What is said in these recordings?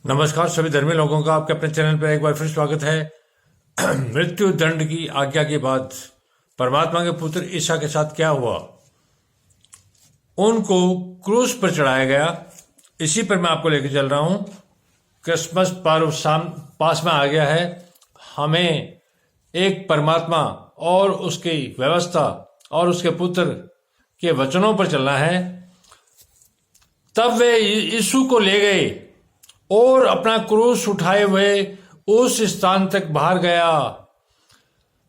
नमस्कार सभी धर्मी लोगों का आपके अपने चैनल पर एक बार फिर स्वागत है। मृत्यु दंड की आज्ञा के बाद परमात्मा के पुत्र ईसा के साथ क्या हुआ? उनको क्रूस पर चढ़ाया गया। इसी पर मैं आपको लेकर चल रहा हूं। क्रिसमस पर्व पास में आ गया है। हमें एक परमात्मा और उसकी व्यवस्था और उसके पुत्र के वचनों पर चलना है। तब वे यीशु को ले गए और अपना क्रूस उठाए हुए उस स्थान तक बाहर गया।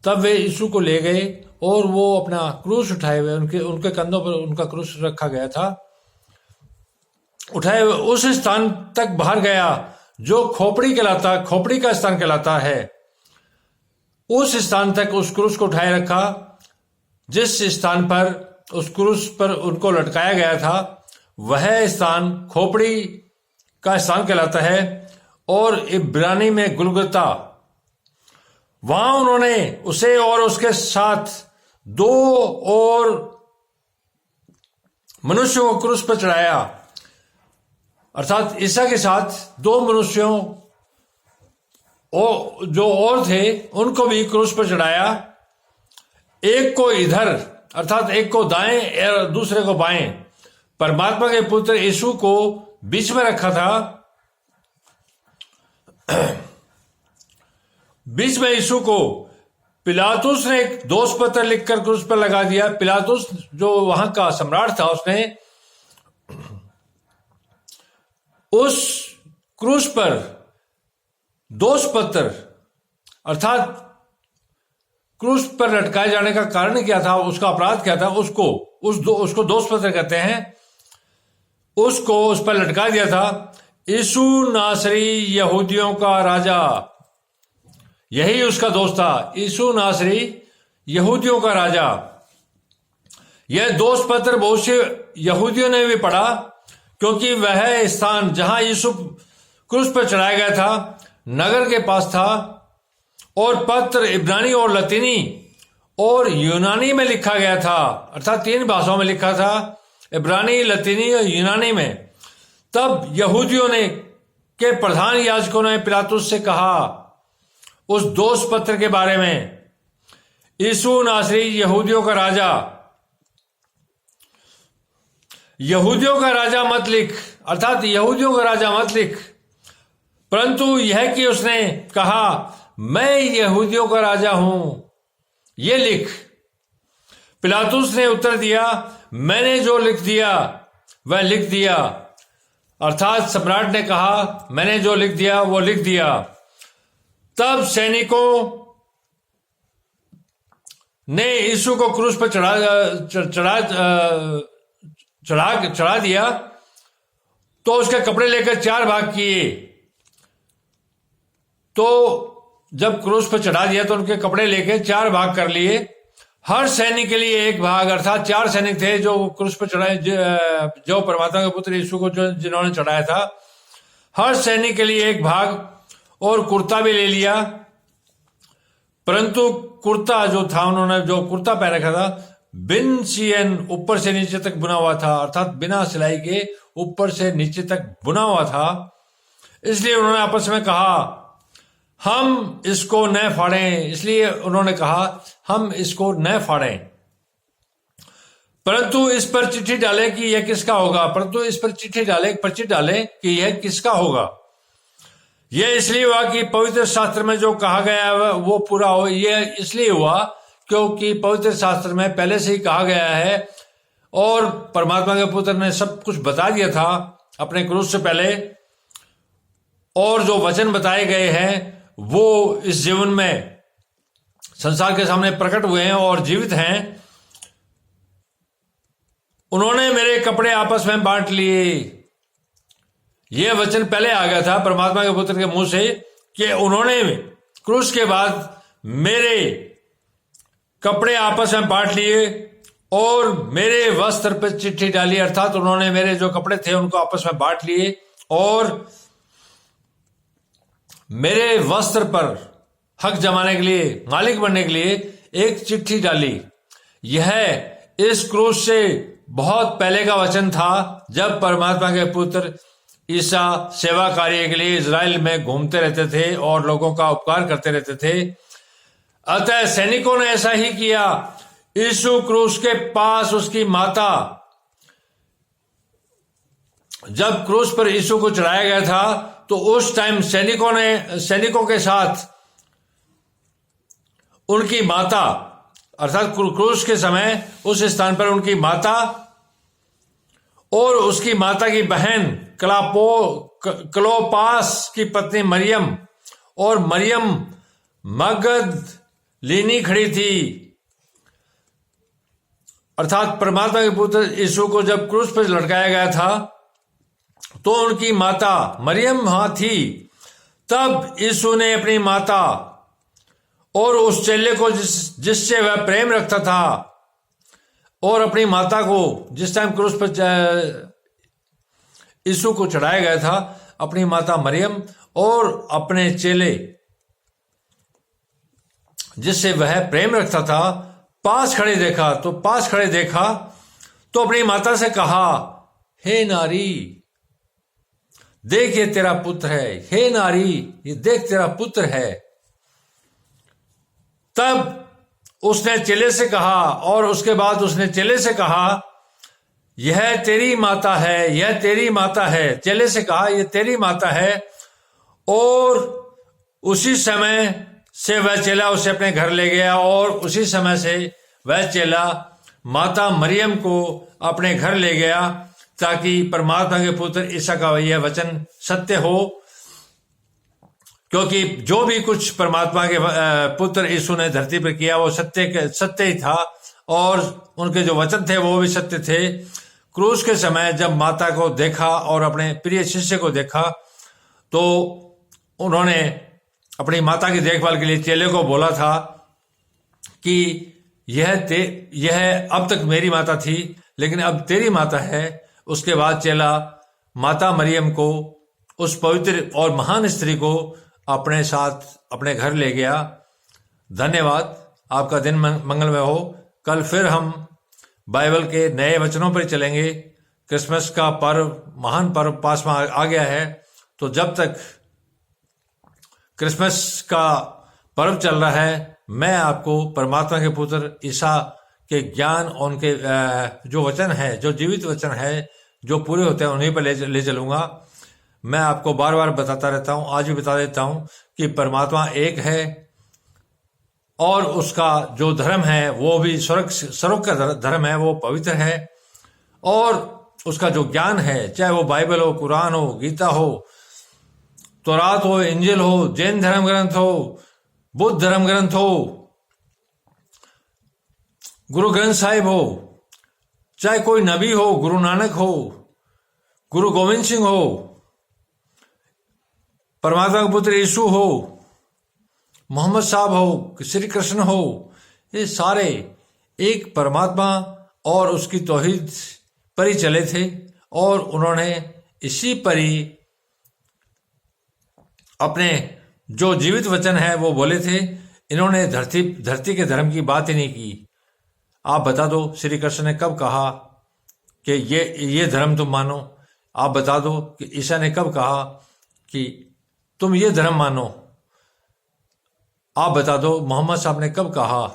तब वे यीशु को ले गए और वो अपना क्रूस उठाए हुए उनके कंधों पर उनका क्रूस रखा गया था। उठाए हुए उस स्थान तक बाहर गया जो खोपड़ी का स्थान कहलाता है। उस स्थान तक उस क्रूस को उठाए रखा जिस स्थान पर उस क्रूस पर उनको लटकाया गया था। वह स्थान खोपड़ी का स्थान कहलाता है और इब्रानी में गुलगुता। वहां उन्होंने उसे और उसके साथ दो और मनुष्यों को क्रूस पर चढ़ाया, अर्थात ईसा के साथ दो मनुष्यों जो और थे उनको भी क्रूस पर चढ़ाया। एक को इधर अर्थात एक को दाएं और दूसरे को बाएं। परमात्मा के पुत्र यीशु को बीच में रखा था। बीच में यीशु को पिलातुस ने एक दोष पत्र लिखकर क्रूस पर लगा दिया। पिलातुस जो वहां का सम्राट था उसने उस क्रूस पर दोष पत्र अर्थात क्रूस पर लटकाए जाने का कारण क्या था, उसका अपराध क्या था, उसको दोष पत्र कहते हैं। उसको उस पर लटका दिया था। यीशु नासरी यहूदियों का राजा, यही उसका दोष था। यीशु नासरी यहूदियों का राजा। यह दोष पत्र बहुत से यहूदियों ने भी पढ़ा क्योंकि वह स्थान जहां यीशु क्रूस पर चढ़ाया गया था नगर के पास था और पत्र इब्रानी और लतीनी और यूनानी में लिखा गया था, अर्थात 3 भाषाओं में लिखा था, इब्रानी, लतीनी और यूनानी में। तब यहूदियों ने के प्रधान याजकों ने पिलातुस से कहा उस दोष पत्र के बारे में, यीशु नासरी यहूदियों का राजा, यहूदियों का राजा मत लिख, अर्थात यहूदियों का राजा मत लिख, परंतु यह कि उसने कहा मैं यहूदियों का राजा हूं, यह लिख। पिलातुस ने उत्तर दिया, मैंने जो लिख दिया वह लिख दिया। अर्थात सम्राट ने कहा मैंने जो लिख दिया वो लिख दिया। तब सैनिकों ने यीशु को क्रूस पर चढ़ा दिया तो उसके कपड़े लेकर 4 भाग किए। तो जब क्रूस पर चढ़ा दिया तो उनके कपड़े लेकर 4 भाग कर लिए। हर सैनिक के लिए 1 भाग, अर्थात 4 सैनिक थे जो क्रूस पर चढ़ाए, जो परमात्मा के पुत्र यीशु को जिन्होंने चढ़ाया था। हर सैनिक के लिए 1 भाग और कुर्ता भी ले लिया। परंतु कुर्ता जो था, उन्होंने जो कुर्ता पहन रखा था बिन सियन ऊपर से नीचे तक बुना हुआ था, अर्थात बिना सिलाई के ऊपर से नीचे तक बुना हुआ था। इसलिए उन्होंने आपस में कहा हम इसको न फाड़ें। इसलिए उन्होंने कहा हम इसको न फाड़ें, परंतु इस पर चिट्ठी डालें कि यह किसका होगा। परंतु इस पर चिट्ठी डालें, पर्ची डालें कि यह किसका होगा। यह इसलिए हुआ कि पवित्र शास्त्र में जो कहा गया है वो पूरा हो। यह इसलिए हुआ क्योंकि पवित्र शास्त्र में पहले से ही कहा गया है और परमात्मा के पुत्र ने सब कुछ बता दिया था अपने क्रूस से पहले। और जो वचन बताए गए हैं वो इस जीवन में संसार के सामने प्रकट हुए हैं और जीवित हैं। उन्होंने मेरे कपड़े आपस में बांट लिए। यह वचन पहले आ गया था परमात्मा के पुत्र के मुंह से कि उन्होंने क्रूस के बाद मेरे कपड़े आपस में बांट लिए और मेरे वस्त्र पर चिट्ठी डाली, अर्थात उन्होंने मेरे जो कपड़े थे उनको आपस में बांट लिए और मेरे वस्त्र पर हक जमाने के लिए, मालिक बनने के लिए एक चिट्ठी डाली। यह इस क्रूस से बहुत पहले का वचन था जब परमात्मा के पुत्र ईसा सेवा कार्य के लिए इजराइल में घूमते रहते थे और लोगों का उपकार करते रहते थे। अतः सैनिकों ने ऐसा ही किया। यीशु क्रूस के पास उसकी माता, जब क्रूस पर यीशु को चढ़ाया गया था तो उस टाइम सैनिकों के साथ उनकी माता, अर्थात क्रूस के समय उस स्थान पर उनकी माता और उसकी माता की बहन क्लोपास की पत्नी मरियम और मरियम मगदलीनी खड़ी थी। अर्थात परमात्मा के पुत्र यीशु को जब क्रूस पर लटकाया गया था तो उनकी माता मरियम वहां थी। तब यीशु ने अपनी माता और उस चेले को जिससे वह प्रेम रखता था और अपनी माता को, जिस टाइम क्रूस पर यीशु को चढ़ाया गया था, अपनी माता मरियम और अपने चेले जिससे वह प्रेम रखता था पास खड़े देखा तो अपनी माता से कहा, हे नारी, देख ये तेरा पुत्र है। हे नारी, ये देख तेरा पुत्र है। तब उसने चेले से कहा, और उसके बाद उसने चेले से कहा, यह तेरी माता है, यह तेरी माता है। चेले से कहा, यह तेरी माता है। और उसी समय से वह चेला उसे अपने घर ले गया और उसी समय से वह चेला माता मरियम को अपने घर ले गया ताकि परमात्मा के पुत्र ईसा का यह वचन सत्य हो। क्योंकि जो भी कुछ परमात्मा के पुत्र यीशु ने धरती पर किया वो सत्य ही था और उनके जो वचन थे वो भी सत्य थे। क्रूस के समय जब माता को देखा और अपने प्रिय शिष्य को देखा तो उन्होंने अपनी माता की देखभाल के लिए चेले को बोला था कि यह अब तक मेरी माता थी लेकिन अब तेरी माता है। उसके बाद चेला माता मरियम को, उस पवित्र और महान स्त्री को अपने साथ अपने घर ले गया। धन्यवाद। आपका दिन मंगलमय हो। कल फिर हम बाइबल के नए वचनों पर चलेंगे। क्रिसमस का पर्व, महान पर्व पास में आ गया है, तो जब तक क्रिसमस का पर्व चल रहा है मैं आपको परमात्मा के पुत्र ईसा के ज्ञान, उनके जो वचन है, जो जीवित वचन है, जो पूरे होते हैं उन्हीं पर ले चलूंगा। मैं आपको बार बार बताता रहता हूं, आज भी बता देता हूं कि परमात्मा एक है और उसका जो धर्म है वो भी स्वर्ग का धर्म है, वो पवित्र है। और उसका जो ज्ञान है, चाहे वो बाइबल हो, कुरान हो, गीता हो, तौरात हो, इंजिल हो, जैन धर्म ग्रंथ हो, बुद्ध धर्म ग्रंथ हो, गुरु ग्रंथ साहिब हो, चाहे कोई नबी हो, गुरु नानक हो, गुरु गोविंद सिंह हो, परमात्मा का पुत्र यीशु हो, मोहम्मद साहब हो, श्री कृष्ण हो, ये सारे एक परमात्मा और उसकी तौहीद पर ही चले थे और उन्होंने इसी पर ही अपने जो जीवित वचन है वो बोले थे। इन्होंने धरती के धर्म की बात ही नहीं की। आप बता दो श्री कृष्ण ने कब कहा कि ये धर्म तुम मानो? आप बता दो कि ईसा ने कब कहा कि तुम ये धर्म मानो? आप बता दो मोहम्मद साहब ने कब कहा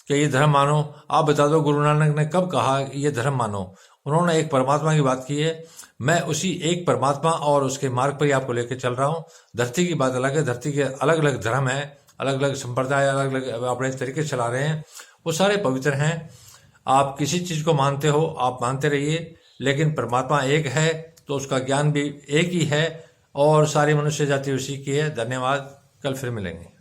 कि ये धर्म मानो? आप बता दो गुरु नानक ने कब कहा ये धर्म मानो? उन्होंने एक परमात्मा की बात की है। मैं उसी एक परमात्मा और उसके मार्ग पर ही आपको लेकर चल रहा हूँ। धरती की बात अलग है, धरती के अलग अलग धर्म है, अलग अलग संप्रदाय, अलग अलग अपने तरीके से चला रहे हैं, वो सारे पवित्र हैं। आप किसी चीज को मानते हो, आप मानते रहिए, लेकिन परमात्मा एक है तो उसका ज्ञान भी एक ही है और सारी मनुष्य जाति उसी की है। धन्यवाद। कल फिर मिलेंगे।